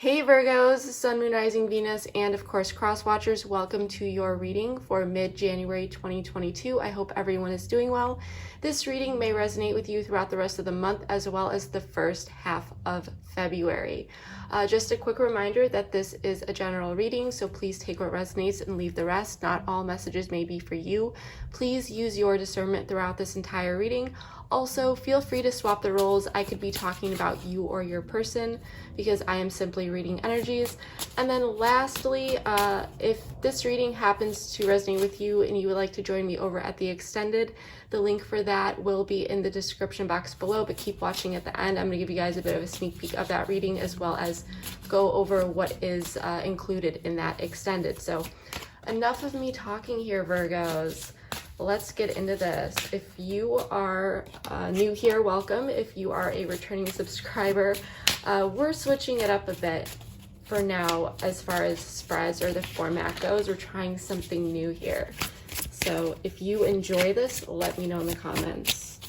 Hey Virgos, Sun, Moon, Rising, Venus, and of course Cross Watchers, welcome to your reading for mid-January 2022. I hope everyone is doing well. This reading may resonate with you throughout the rest of the month as well as the first half of February. Just a quick reminder that this is a general reading, so please take what resonates and leave the rest. Not all messages may be for you. Please use your discernment throughout this entire reading. Also, feel free to swap the roles. I could be talking about you or your person because I am simply reading energies. And then lastly, if this reading happens to resonate with you and you would like to join me over at the extended, the link for that will be in the description box below, but keep watching at the end. I'm going to give you guys a bit of a sneak peek of that reading as well as go over what is included in that extended. So enough of me talking here, Virgos. Let's get into this. If you are new here, welcome. If you are a returning subscriber, we're switching it up a bit for now as far as spreads or the format goes. We're trying something new here. So if you enjoy this, let me know in the comments.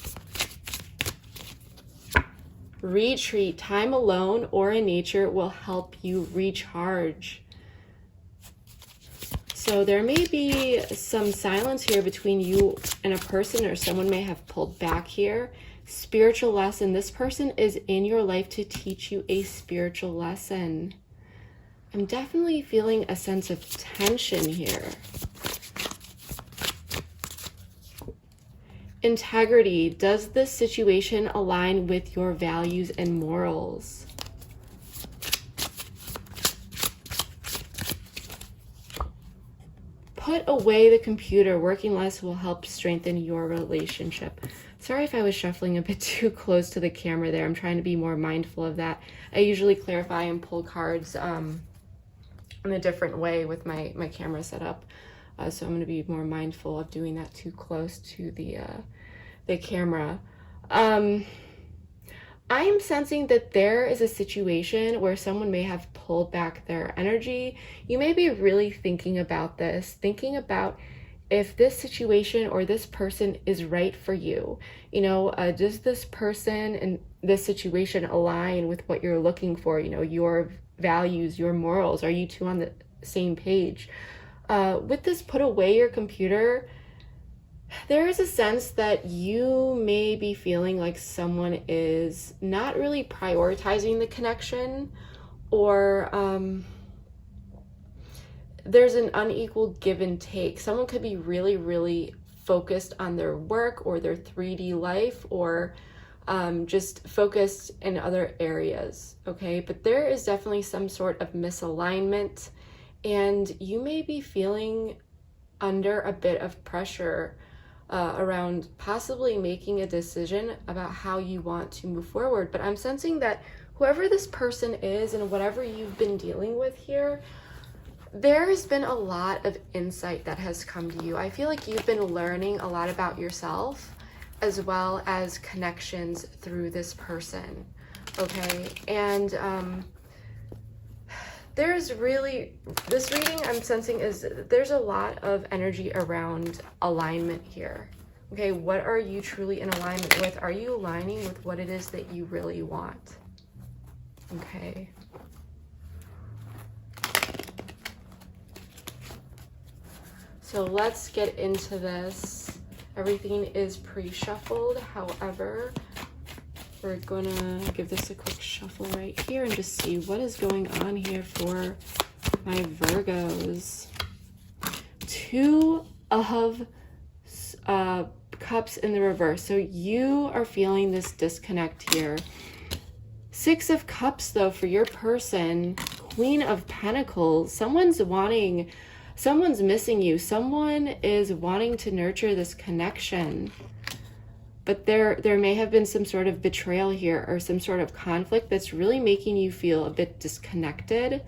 Retreat. Time alone or in nature will help you recharge. So there may be some silence here between you and a person, or someone may have pulled back here. Spiritual lesson. This person is in your life to teach you a spiritual lesson. I'm definitely feeling a sense of tension here. Integrity. Does this situation align with your values and morals? Put away the computer. Working less will help strengthen your relationship. Sorry if I was shuffling a bit too close to the camera there. I'm trying to be more mindful of that. I usually clarify and pull cards in a different way with my camera set up. So I'm going to be more mindful of doing that too close to the camera. I am sensing that there is a situation where someone may have pulled back their energy. You may be really thinking about this, thinking about if this situation or this person is right for you. You know, does this person and this situation align with what you're looking for? You know, your values, your morals. Are you two on the same page? With this put away your computer, there is a sense that you may be feeling like someone is not really prioritizing the connection, or there's an unequal give and take. Someone could be really, really focused on their work or their 3D life, or just focused in other areas, okay? But there is definitely some sort of misalignment, and you may be feeling under a bit of pressure around possibly making a decision about how you want to move forward. But I'm sensing that whoever this person is and whatever you've been dealing with here, there has been a lot of insight that has come to you. I feel like you've been learning a lot about yourself as well as connections through this person, okay? And there's really, this reading I'm sensing is there's a lot of energy around alignment here. Okay, what are you truly in alignment with? Are you aligning with what it is that you really want? Okay. So let's get into this. Everything is pre-shuffled. However, we're gonna give this a quick shuffle right here and just see what is going on here for my Virgos. Two of Cups in the reverse. So you are feeling this disconnect here. Six of Cups though for your person. Queen of Pentacles. Someone's missing you. Someone is wanting to nurture this connection. But there may have been some sort of betrayal here or some sort of conflict that's really making you feel a bit disconnected.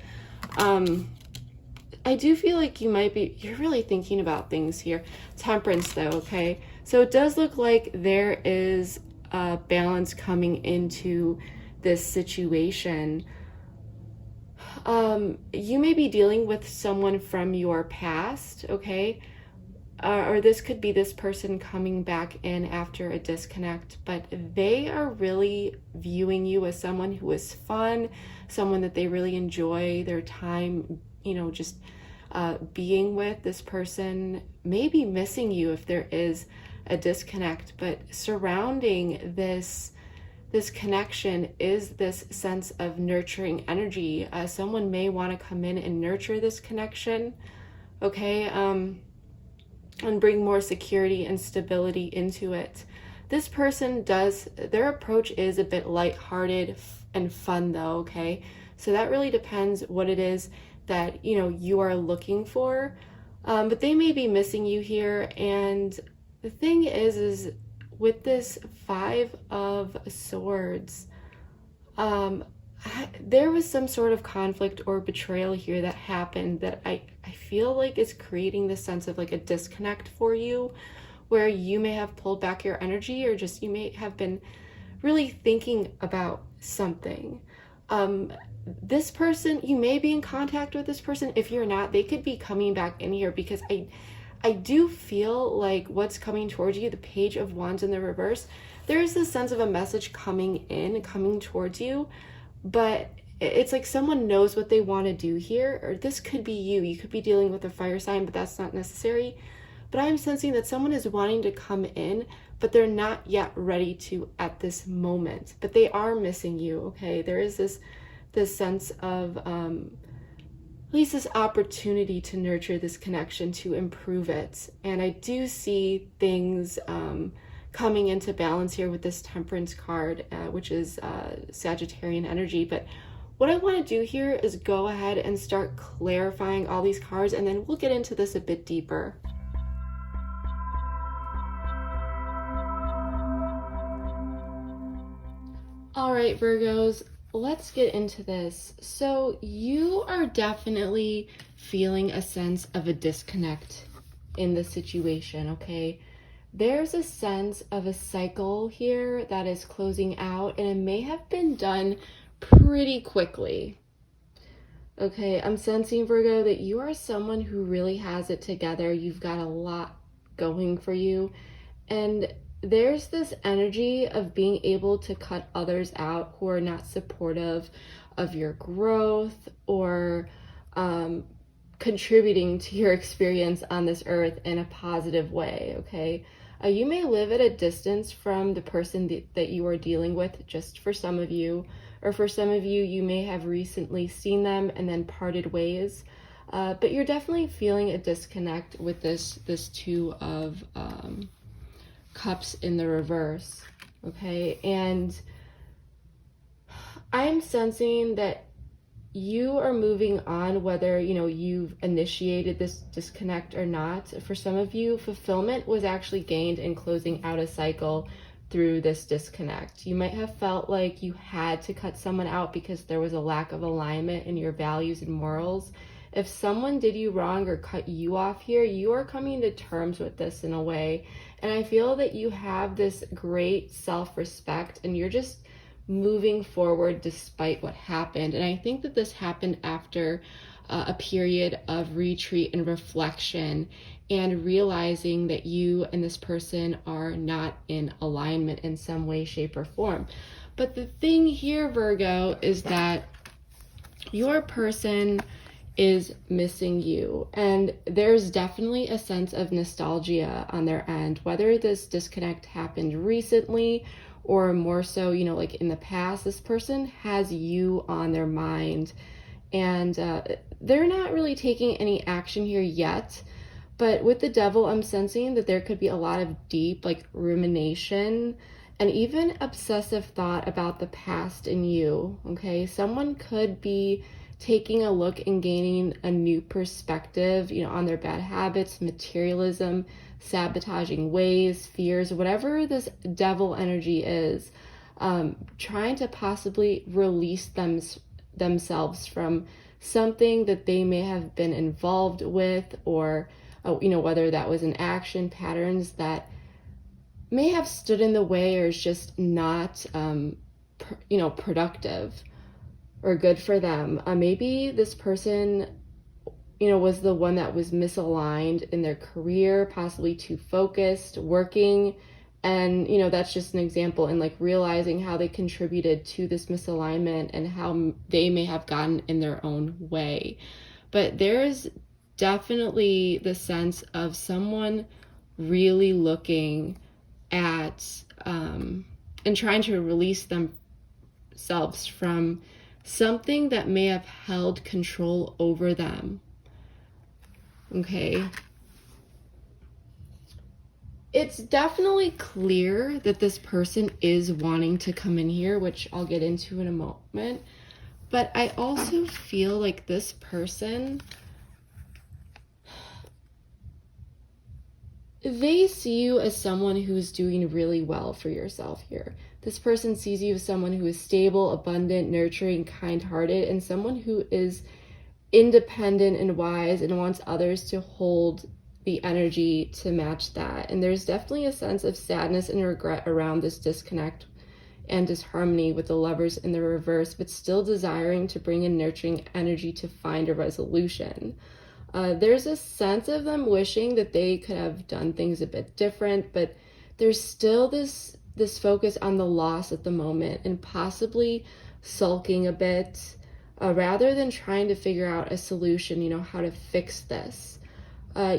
I do feel like you're really thinking about things here. Temperance though, okay? So it does look like there is a balance coming into this situation. You may be dealing with someone from your past, okay? or this could be this person coming back in after a disconnect, but they are really viewing you as someone who is fun, someone that they really enjoy their time, just being with. This person may be missing you if there is a disconnect, but surrounding this connection is this sense of nurturing energy. Someone may want to come in and nurture this connection, okay, and bring more security and stability into it. This person their approach is a bit lighthearted and fun though, okay? So that really depends what it is that, you are looking for. But they may be missing you here. And the thing is with this 5 of Swords, there was some sort of conflict or betrayal here that happened that I feel like is creating this sense of like a disconnect for you, where you may have pulled back your energy, or just you may have been really thinking about something. This person, you may be in contact with this person. If you're not, they could be coming back in here, because I do feel like what's coming towards you, the Page of Wands in the reverse, there is this sense of a message coming towards you, but it's like someone knows what they want to do here. Or this could be you could be dealing with a fire sign, but that's not necessary. But I'm sensing that someone is wanting to come in, but they're not yet ready to at this moment, but they are missing you, okay? There is this sense of at least this opportunity to nurture this connection, to improve it. And I do see things coming into balance here with this Temperance card, which is Sagittarian energy. But what I want to do here is go ahead and start clarifying all these cards, and then we'll get into this a bit deeper. All right, Virgos, let's get into this. So you are definitely feeling a sense of a disconnect in the situation, okay? There's a sense of a cycle here that is closing out, and it may have been done pretty quickly. Okay, I'm sensing, Virgo, that you are someone who really has it together. You've got a lot going for you, and there's this energy of being able to cut others out who are not supportive of your growth or contributing to your experience on this earth in a positive way, okay? You may live at a distance from the person that you are dealing with, just for some of you, or for some of you, you may have recently seen them and then parted ways. But you're definitely feeling a disconnect with this 2 of Cups in the reverse, okay? And I'm sensing that you are moving on, whether you've initiated this disconnect or not. For some of you, fulfillment was actually gained in closing out a cycle through this disconnect. You might have felt like you had to cut someone out because there was a lack of alignment in your values and morals. If someone did you wrong or cut you off here, you are coming to terms with this in a way. And I feel that you have this great self-respect, and you're just moving forward despite what happened. And I think that this happened after a period of retreat and reflection, and realizing that you and this person are not in alignment in some way, shape, or form. But the thing here, Virgo, is that your person is missing you, and there's definitely a sense of nostalgia on their end, whether this disconnect happened recently or more so, like in the past. This person has you on their mind, and they're not really taking any action here yet. But with the Devil, I'm sensing that there could be a lot of deep rumination and even obsessive thought about the past in you, okay? Someone could be taking a look and gaining a new perspective, on their bad habits, materialism, sabotaging ways, fears, whatever this Devil energy is, trying to possibly release themselves from something that they may have been involved with, or, whether that was an action, patterns that may have stood in the way, or is just not, productive or good for them. Maybe this person was the one that was misaligned in their career, possibly too focused, working. And, that's just an example, and like realizing how they contributed to this misalignment and how they may have gotten in their own way. But there's definitely the sense of someone really looking at and trying to release themselves from something that may have held control over them. Okay. It's definitely clear that this person is wanting to come in here, which I'll get into in a moment. But I also feel like this person, they see you as someone who's doing really well for yourself here. This person sees you as someone who is stable, abundant, nurturing, kind-hearted, and someone who is independent and wise and wants others to hold the energy to match that. And there's definitely a sense of sadness and regret around this disconnect and disharmony with the Lovers in the reverse, but still desiring to bring in nurturing energy to find a resolution. There's a sense of them wishing that they could have done things a bit different, but there's still this focus on the loss at the moment and possibly sulking a bit, rather than trying to figure out a solution, how to fix this.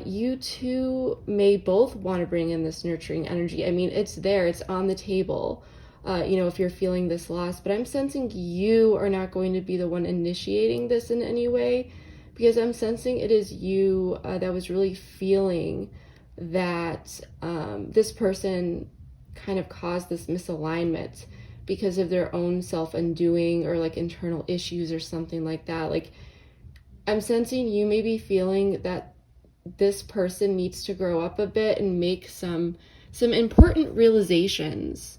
You two may both want to bring in this nurturing energy. I mean, it's there, it's on the table, if you're feeling this loss, but I'm sensing you are not going to be the one initiating this in any way, because I'm sensing it is you that was really feeling that this person kind of caused this misalignment because of their own self-undoing or like internal issues or something like that. Like, I'm sensing you may be feeling that this person needs to grow up a bit and make some important realizations.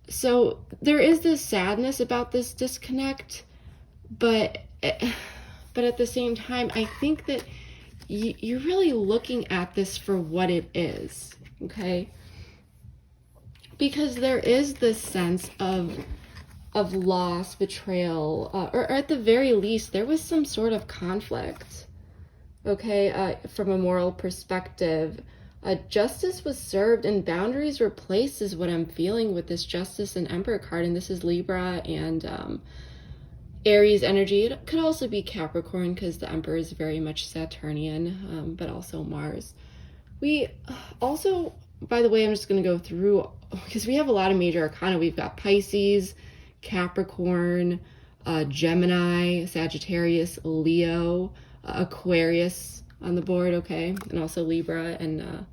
So there is this sadness about this disconnect, but at the same time, I think that you're really looking at this for what it is, okay? Because there is this sense of loss, betrayal, or at the very least, there was some sort of conflict, okay? From a moral perspective, justice was served and boundaries were placed is what I'm feeling with this Justice and Emperor card, and this is Libra and Aries energy. It could also be Capricorn because the Emperor is very much Saturnian, but also Mars. We also, by the way, I'm just going to go through, because we have a lot of major arcana. We've got Pisces, Capricorn, Gemini, Sagittarius, Leo, Aquarius on the board, okay? And also Libra and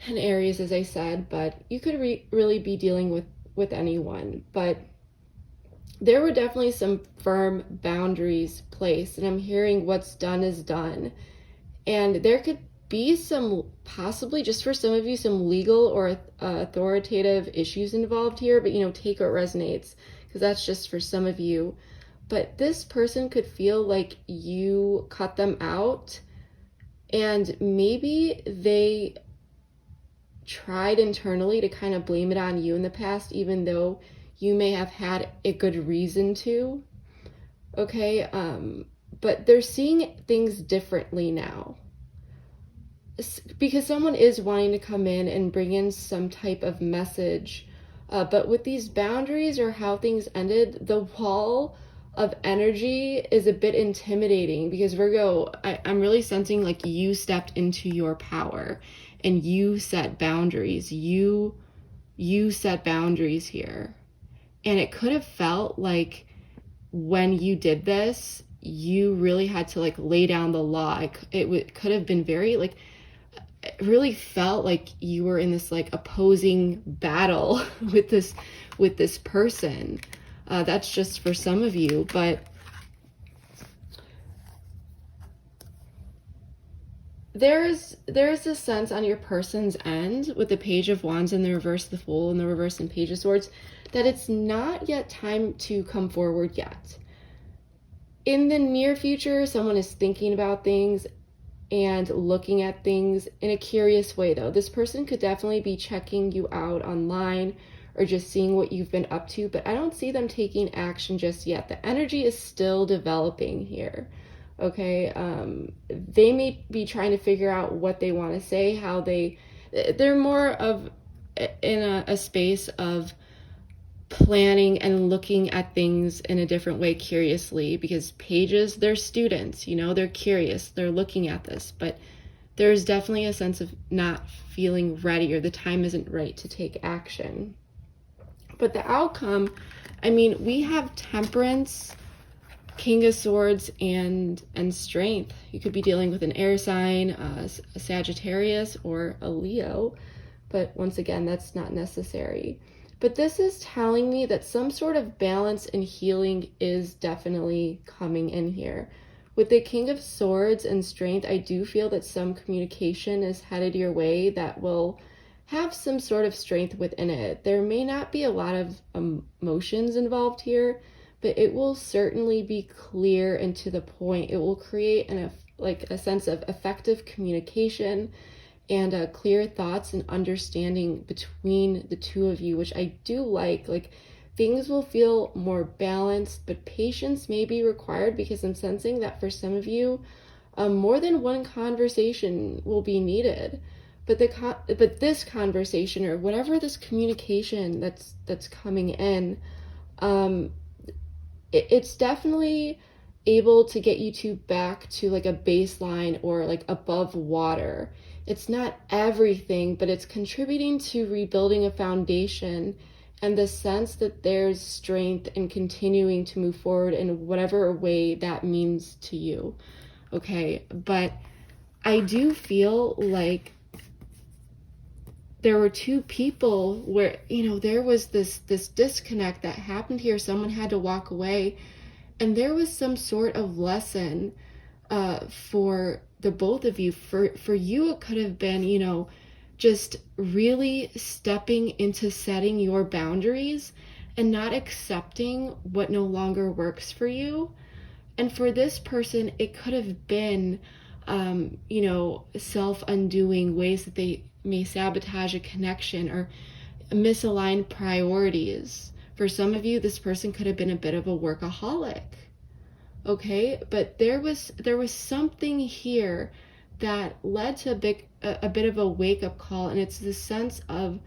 Aries, as I said. But you could really be dealing with anyone. But there were definitely some firm boundaries placed, and I'm hearing what's done is done. And there could be some, possibly just for some of you, some legal or authoritative issues involved here, but take what resonates, because that's just for some of you. But this person could feel like you cut them out, and maybe they tried internally to kind of blame it on you in the past, even though you may have had a good reason to, okay? But they're seeing things differently now, because someone is wanting to come in and bring in some type of message. But with these boundaries or how things ended, the wall of energy is a bit intimidating, because Virgo, I'm really sensing like you stepped into your power and you set boundaries. You set boundaries here. And it could have felt like when you did this, you really had to like lay down the law. It could have been very like, it really felt like you were in this like opposing battle with this person. That's just for some of you, but there's a sense on your person's end with the Page of Wands in the reverse, the Fool in the reverse, and Page of Swords, that it's not yet time to come forward yet. In the near future, someone is thinking about things and looking at things in a curious way, though. This person could definitely be checking you out online or just seeing what you've been up to, but I don't see them taking action just yet. The energy is still developing here. Okay, they may be trying to figure out what they want to say, how they're more of in a space of planning and looking at things in a different way, curiously, because pages, they're students, you know, they're curious, they're looking at this, but there's definitely a sense of not feeling ready, or the time isn't right to take action. But the outcome, I mean, we have Temperance, King of Swords, and Strength. You could be dealing with an air sign, a Sagittarius, or a Leo, but once again, that's not necessary. But this is telling me that some sort of balance and healing is definitely coming in here. With the King of Swords and Strength, I do feel that some communication is headed your way that will have some sort of strength within it. There may not be a lot of emotions involved here, but it will certainly be clear and to the point. It will create a sense of effective communication and clear thoughts and understanding between the two of you, which I do like. Like, things will feel more balanced, but patience may be required, because I'm sensing that for some of you, more than one conversation will be needed. But this conversation, or whatever this communication that's coming in, it's definitely able to get you back to like a baseline, or like above water. It's not everything, but it's contributing to rebuilding a foundation and the sense that there's strength in continuing to move forward in whatever way that means to you. Okay, but I do feel like there were two people where, you know, there was this disconnect that happened here. Someone had to walk away, and there was some sort of lesson for the both of you. For you, it could have been, you know, just really stepping into setting your boundaries and not accepting what no longer works for you. And for this person, it could have been, you know, self-undoing ways that they may sabotage a connection, or misaligned priorities. For some of you, this person could have been a bit of a workaholic. Okay, but there was something here that led to a bit of a wake-up call, and it's the sense of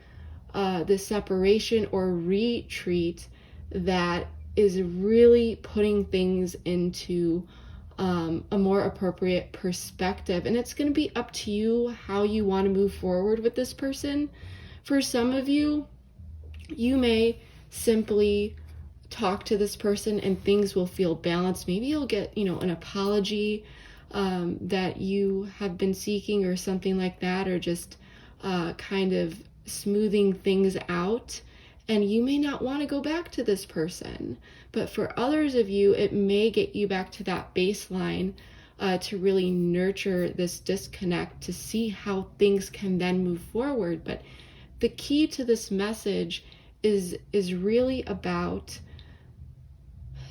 the separation or retreat that is really putting things into a more appropriate perspective. And it's going to be up to you how you want to move forward with this person. For some of you, you may simply talk to this person and things will feel balanced. Maybe you'll get, you know, an apology that you have been seeking, or something like that, or just kind of smoothing things out. And you may not want to go back to this person, but for others of you, it may get you back to that baseline to really nurture this disconnect, to see how things can then move forward. But the key to this message is really about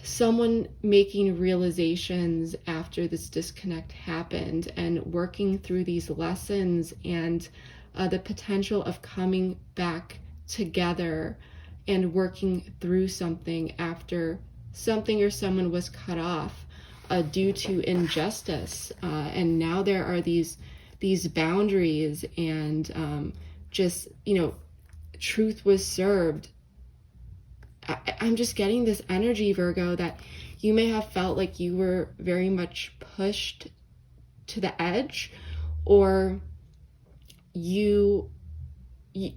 someone making realizations after this disconnect happened, and working through these lessons, and the potential of coming back together and working through something after something or someone was cut off due to injustice. And now there are these boundaries, and just, you know, truth was served. I'm just getting this energy, Virgo, that you may have felt like you were very much pushed to the edge, or you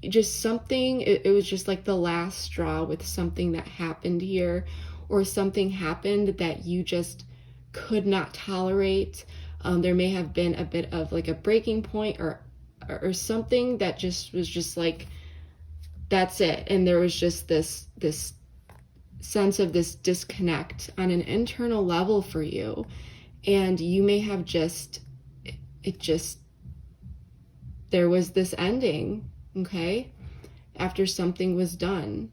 just something, it was just like the last straw with something that happened here, or something happened that you just could not tolerate. There may have been a bit of like a breaking point, or something that just was just like, that's it. And there was just this sense of this disconnect on an internal level for you. And you may have there was this ending, okay, after something was done,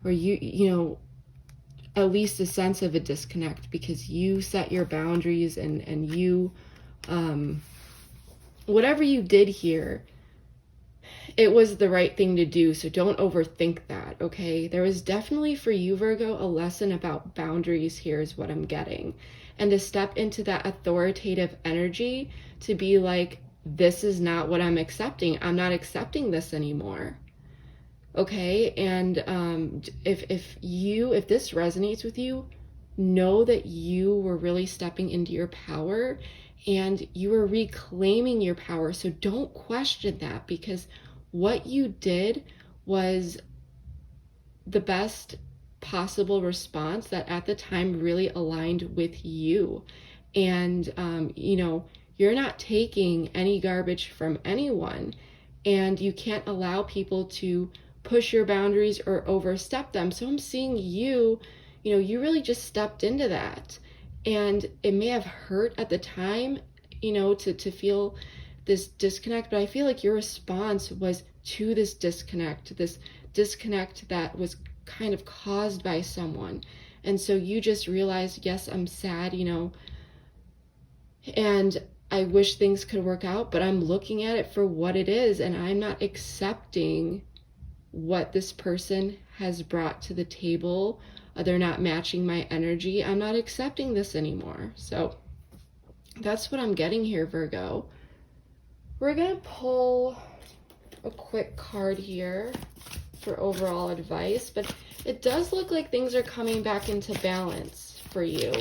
or you know, at least a sense of a disconnect, because you set your boundaries, and you, whatever you did here, it was the right thing to do. So don't overthink that, okay? There was definitely for you, Virgo, a lesson about boundaries here is what I'm getting. And to step into that authoritative energy to be like, this is not what I'm accepting. I'm not accepting this anymore. Okay? And if this resonates with you, know that you were really stepping into your power and you were reclaiming your power. So don't question that, because what you did was the best possible response that at the time really aligned with you. And, you know, you're not taking any garbage from anyone, and you can't allow people to push your boundaries or overstep them. So I'm seeing you, you know, you really just stepped into that. And it may have hurt at the time, you know, to feel this disconnect, but I feel like your response was to this disconnect that was kind of caused by someone. And so you just realized, yes, I'm sad, you know, and I wish things could work out, but I'm looking at it for what it is, and I'm not accepting what this person has brought to the table. They're not matching my energy. I'm not accepting this anymore. So that's what I'm getting here, Virgo. We're gonna pull a quick card here for overall advice, but it does look like things are coming back into balance for you.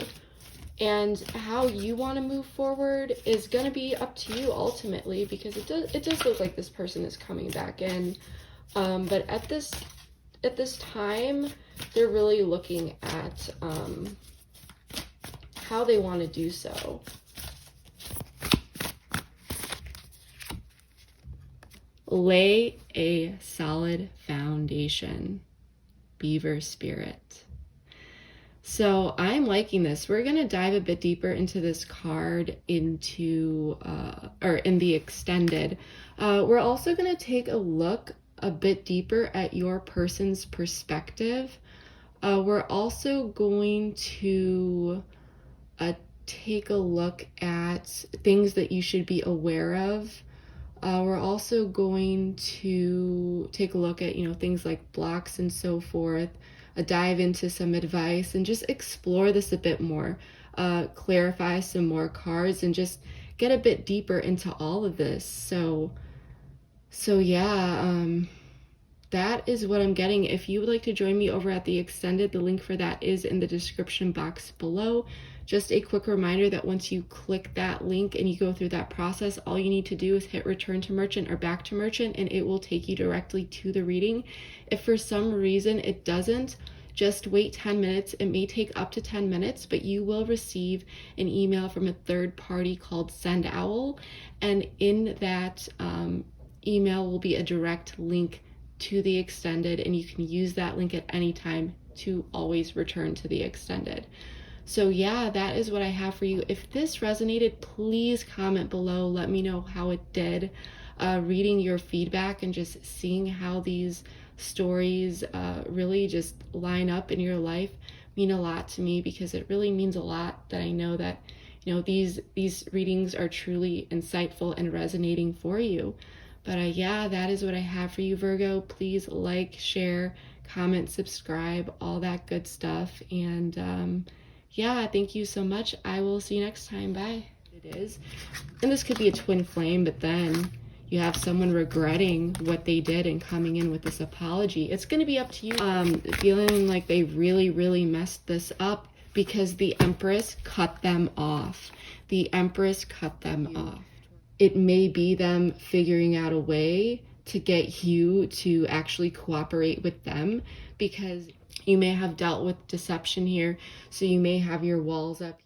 And how you want to move forward is going to be up to you ultimately, because it does look like this person is coming back in. But at this time, they're really looking at how they want to do so. Lay a solid foundation, Beaver Spirit. So I'm liking this. We're going to dive a bit deeper into this card in the extended. We're also going to take a look a bit deeper at your person's perspective. We're also going to take a look at things that you should be aware of. We're also going to take a look at, you know, things like blocks and so forth, dive into some advice and just explore this a bit more, clarify some more cards and just get a bit deeper into all of this. So yeah, that is what I'm getting. If you would like to join me over at the extended, the link for that is in the description box below. Just a quick reminder that once you click that link and you go through that process, all you need to do is hit return to merchant or back to merchant, and it will take you directly to the reading. If for some reason it doesn't, just wait 10 minutes. It may take up to 10 minutes, but you will receive an email from a third party called Send Owl, and in that email will be a direct link to the extended, and you can use that link at any time to always return to the extended. So yeah, that is what I have for you. If this resonated, please comment below. Let me know how it did. Reading your feedback and just seeing how these stories really just line up in your life mean a lot to me, because it really means a lot that I know that, you know, these readings are truly insightful and resonating for you. But yeah, that is what I have for you, Virgo. Please like, share, comment, subscribe, all that good stuff. And yeah, thank you so much. I will see you next time. Bye. It is. And this could be a twin flame, but then you have someone regretting what they did and coming in with this apology. It's going to be up to you. Feeling like they really, really messed this up because the Empress cut them off. The Empress cut them off. It may be them figuring out a way to get you to actually cooperate with them, because you may have dealt with deception here. So you may have your walls up.